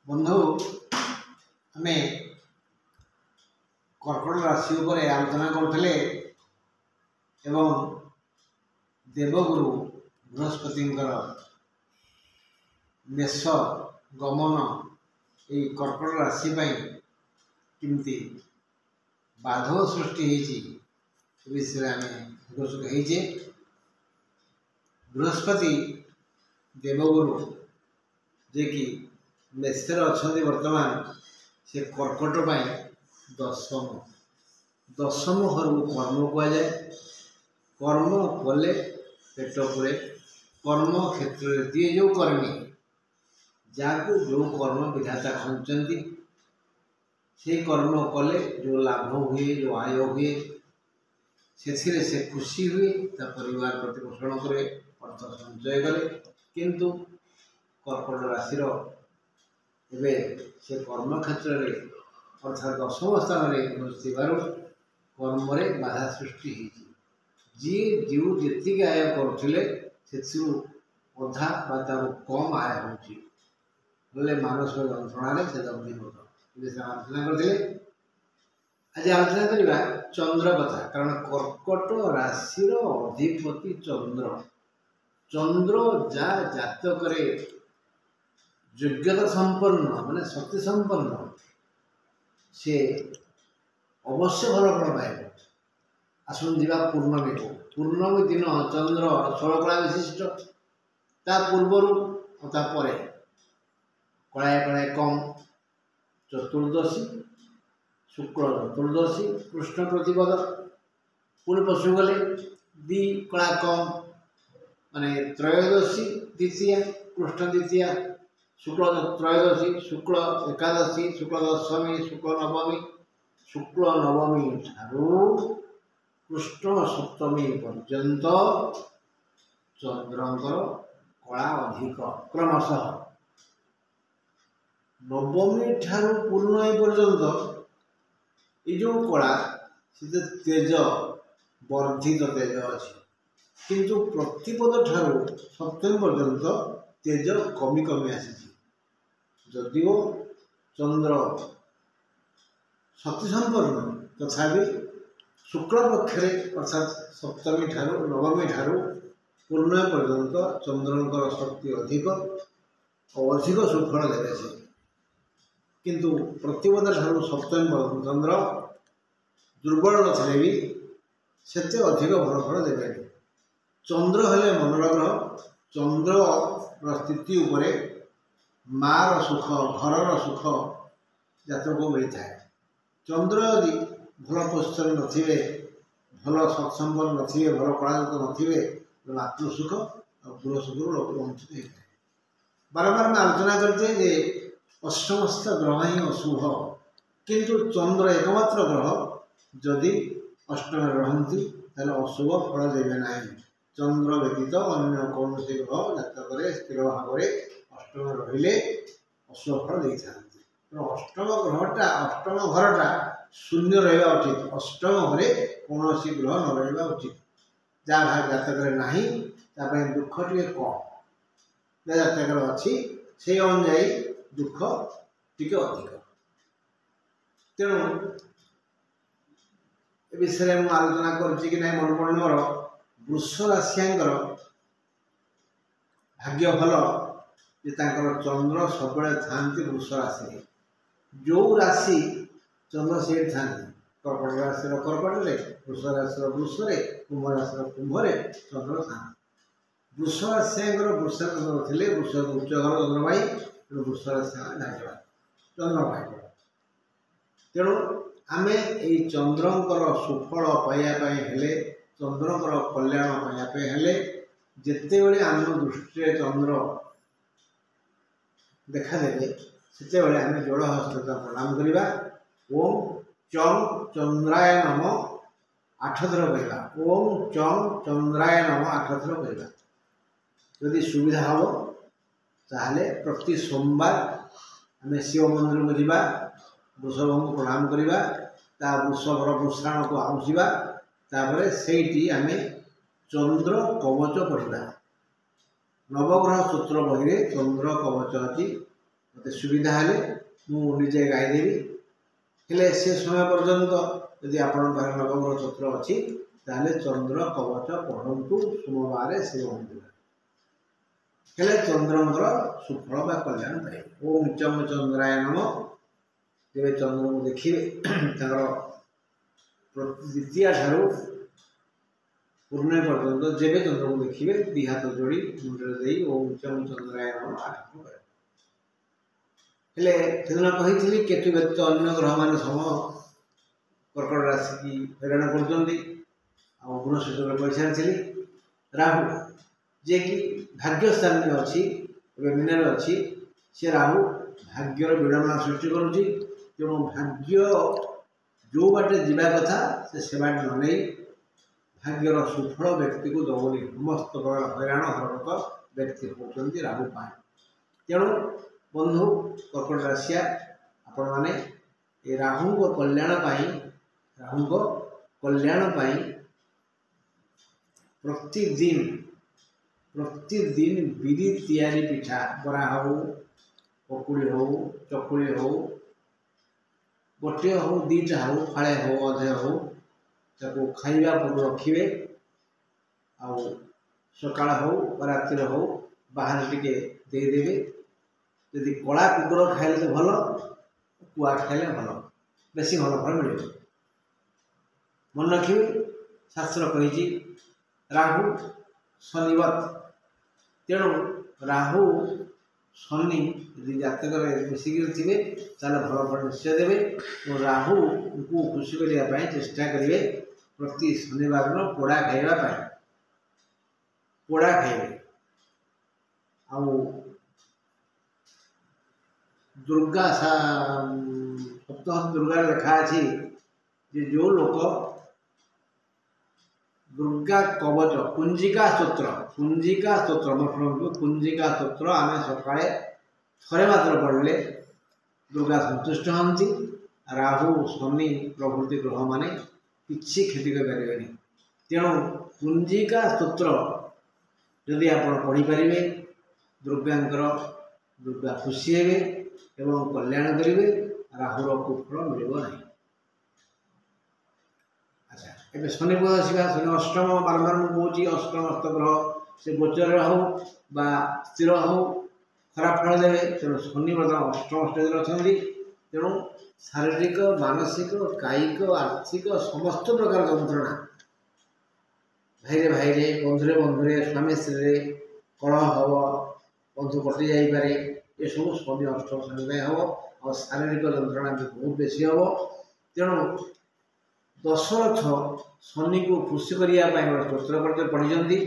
बंधु आमे कर्कट राशि उपर आलोचना करते एवं देवगुरु बृहस्पति मेष गमन ये कर्कट राशि किमती बाधक सृष्टि विषय आम होइजे। बृहस्पति देवगुरु जे कि मेषर अच्छा वर्तमान से कर्कट दशम दशम घर कर्म कहुए। कर्म कले पेट पुरे कर्म क्षेत्र में दिए जो कर्मी जहाँ जो कर्म विधाता कहते से कर्म कले जो लाभ हुए जो आय हुए से खुशी हुए परिवार प्रतिपोषण करे अर्थ संचय करे। किंतु कर्कट राशि एवं से कर्म क्षेत्र में अर्थात दशम स्थान में कर्म बाधा सृष्टि जी जो जी आय करुले अधा कम आय होले मानसिक जंत्रणा से आलोचना करते। आज आलोचना करवा चंद्र कथा कारण कर्कट राशि अधिपति चंद्र चंद्र जा जातक योग्यता संपन्न माने शक्ति संपन्न से अवश्य भल फल पाइब। आसन जा पूर्णमी को पूर्णमी दिन चंद्र 16 कला विशिष्ट ता पूर्वर पर कलाए कलाए कम चतुर्दशी शुक्ल चतुर्दशी कृष्ण प्रतिपद पुणी पशु गले दी कला कम माने त्रयोदशी द्वितीय कृष्ण द्वितीय शुक्ल त्रयोदशी शुक्ल एकादशी शुक्ल दशमी शुक्ल नवमी ठारू कृष्ण सप्तमी पर्यंत चंद्रंकर कला अधिक क्रमशः नवमी ठारू पूर्णमी पर्यंत ये जो कला से तेज वर्धित तेज अच्छी किंतु प्रतिपद ठारू सप्तमी पर्यंत तेज कमी कमी आसी जदिव चंद्र शक्ति संपन्न तथापि शुक्ल पक्षरे अर्थात सप्तमी ठारू नवमी ठारू पूर्ण पर्यंत चंद्रंकर शक्ति अधिक और अधिक सुफल देवे से किंतु प्रतिपद ठारू सप्तमी पर्यंत चंद्र दुर्बल नथिले भी सेते अधिक भल फल देवे। चंद्र हेले मनर ग्रह चंद्र स्थिति उपरे मार सुख घर सुख जातक को मिलता है। चंद्र यदि भल पोषण नथिबे भल सत्संपन्न नथिबे भल कलायुक्त नथिबे मातृसुख और गृह सुख लोक वंचित होता है। बारंबार में आलोचना करते जे अष्टमस्थ ग्रह ही अशुभ किंतु चंद्र एकमात्र ग्रह जदि अष्टम रहती अशुभ फल देवे ना। चंद्र व्यतीत अन्य कौन ग्रह जातक स्थिर भाव में अष्टम रहिले अशुभ फल दे था। अष्टम ग्रहटा अष्टम घरटा शून्य रहा उचित अष्टम घरे कौन ग्रह न रहा उचित जहाँ जातक नहीं दुख टे कम जातक अच्छी से अनुजाई दुख टे अधिक। तेणु विषय मुझे आलोचना करी मन पड़े मोर वृष राशियांकर भाग्य भल चंद्र सब था वृष राशि जो राशि चंद्र से था कर्कट राशि कर्कट वृष राशि वृष कुंभ राशि कुंभ चंद्र था। वृष राशियांकर वृष चंद्र थे वृष उच्च घर चंद्रभाई वृष राशि चंद्रभाई तेणु आम ये चंद्रंकर सुफल पाइबापे चंद्रंकर कल्याण पाइबापे जिते बड़े आम दृष्टि चंद्र देखादेवे से आम जोड़ हस्त प्रणाम करवा। ओम चम चंद्राय नम 8 थर कहवा ओम चम चंद्राय नम 8 थर कहवा। यदि सुविधा हम ताहले प्रति सोमवार आम शिव मंदिर को जावा वृषभ को प्रणाम करवा वृषभर वृषाण को आउसिवा से आम चंद्र कवच पढ़ा नवग्रह सूत्र बही चंद्र कवच अच्छी मत सुविधा हेले मुझे गाईदेवी हेले से समय पर्यंत यदि आपण नवग्रह चक्र अच्छी ताले चंद्र कवच पढ़ु सोमवार शिव मंदिर हेले चंद्रंकर सुफल बा कल्याण पाए। ओम चम चंद्राय नम जब चंद्र को देखिए द्वितीय ठारू पूर्ण पर्यंत जब चंद्र को देखिए दी हाथ जोड़ी मुंडे दे ओम चम चंद्राय नम आरंभ करें। हेले सेदिन कही केतु व्यतीत अन्य ग्रह मान सम कर्कट राशि की हैरान कर बृहस्पति कही सारी राहु जे कि भाग्य स्थान में अच्छी मीन अच्छी से राहु भाग्यर विडंबना सृष्टि करुँच तेणु भाग्य जो बाटे जावा कथा से बाट न नहीं भाग्यर सुफल व्यक्ति को दौनी समस्त प्रकार हैरान हरकत व्यक्ति होती राहु पाए। तेणु बंधु कर्कट राशिया आपण मैंने राहु कल्याण प्रतिदिन बिरी तैयारी पिठा बरा हो पकुड़ी हो चकुड़ी हो गोटे हो दीटा हो फाड़े हो अधे हो ताको खाइबा पूर्व रखिए सकाळ हो राति हो बाहर टिके देदेवे यदि कला कुकुर खाइले तो भल कुआ खाइले भल बेसी भल फल मिले। मन रखिए शास्त्र कही राहु शनिवत तेणु राहु शनि यदि जातक मिसिक थे भल फल निश्चय देवे और राहु को खुशी करने चेष्टा करेंगे प्रति शनिवार पोड़ा खाइबा पोड़ा खाइबे दुर्गा सप्तम दुर्गा लिखा अच्छी जो लोक दुर्गा कवच कुंजिका स्तोत्र कुंजिका स्तोत्र आम सकाଳେ थे मात्र पढ़ले दुर्गा संतुष्ट हमें राहु शनि प्रभृति ग्रह माने किसी क्षति करें। तेणु कुंजिका स्तोत्र यदि आप पढ़ी पारे दुर्गा खुशी हे एवं कल्याण करेंगे राहुर कुफल मिल ना। अच्छा एवं शनि आसवा शनि अष्टम बारंबार मुझे अष्टम अष्ट ग्रह से गोचर हो स्थिर हो खराब फल देवे तेणु शनि बर्तमान अष्टम स्टेज अच्छा तेणु शारीरिक मानसिक कायिक आर्थिक समस्त प्रकार जंत्रणा भाईरे बंधुरे बंधुरे स्वामी स्त्री कलह हम बंधु कटि जापे ये सब शनि अष्टम शनि हम और शारीरिक जंत्रणा भी बहुत बेसी हम। तेणु दशरथ शनि को खुशी करने स्तोत्र करते पढ़ी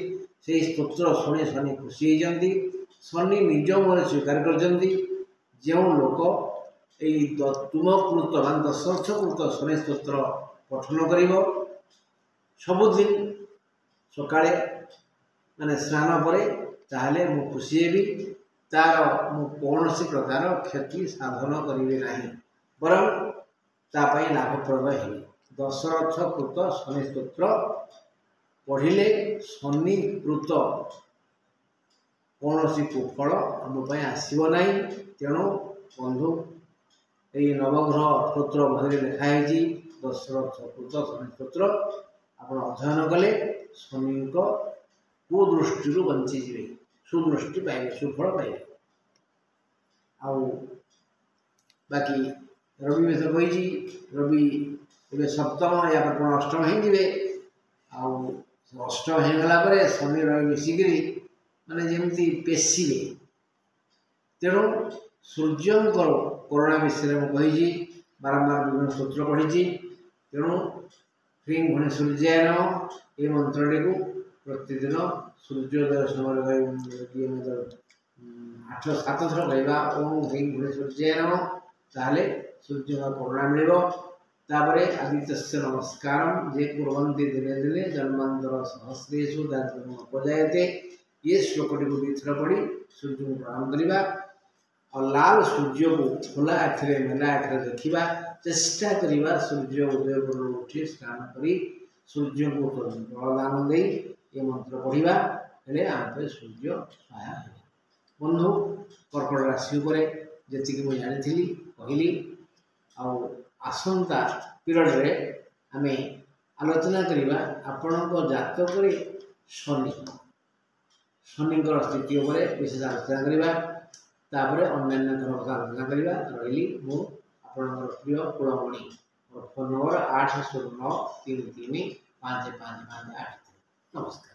से स्तोत्र शुणी शनि खुशी होती शनि निज मन स्वीकार कर जो लोक तुमकृत मान दशरथकृत शनि स्तोत्र पठन कर सबुदिन सकाळे माने स्नान पर ताहले मु खुशी हेबी तार मु कौन प्रकार क्षति साधन करेंगे ना बरं तापाई लाभप्रद है। दशरथकृत शनि स्तोत्र पढ़िले शनि कृत कौन कुफल आम आसब ना। तेणु बंधु ये नवग्रह स्तोत्र बही लिखाई दशरथकृत शनि स्तोत्र आप अध्ययन कले शनि कुदृष्टि बंचीजे सुदृष्टि पाइबे सुफल पाइबे। बाकी रवि विषय कही रवि ए सप्तम या अष्टम हो अष्टम होगला शनि रवि मिसिक माने जमी पेशिले तेणु सूर्यंकर करुणा विषय मुझे बारंबार विभिन्न सूत्र पढ़ी तेणु ह्रीं भुणी सूर्याय नमः ये मंत्रटी को प्रतिदिन सूर्योदय समय 8-7 थर कहवा ओम ह्रीं भुणी सूर्याय नमः ताहले सूर्य करुणा मिल आदित्य नमस्कार जे कुर्वन्ति दिने दिने जन्मांतर सहस्रेषु दारिद्र्यम् उपजायते ये श्लोकटी को 2 थर पढ़ी सूर्य को प्रणाम करवा और लाल सूर्य को खोला आखिरे मेला आखिरे देखा चेष्टा करवा सूर्य उदय पूर्व उठी स्नान करी सूर्य को जलदान दे ये मंत्र पढ़ा हेले आम सूर्य सहाय। बंधु कर्कट राशि जी मुझे जानी कहली आसंता पीरियड रे आम आलोचना करवा आपण जातक शनि शनि स्थिति विशेष आलोचना करवा तापर अन्य कथा आलोचना करवा रही मु आपण प्रिय कुलमणि फोन नंबर 809335555 8। नमस्कार।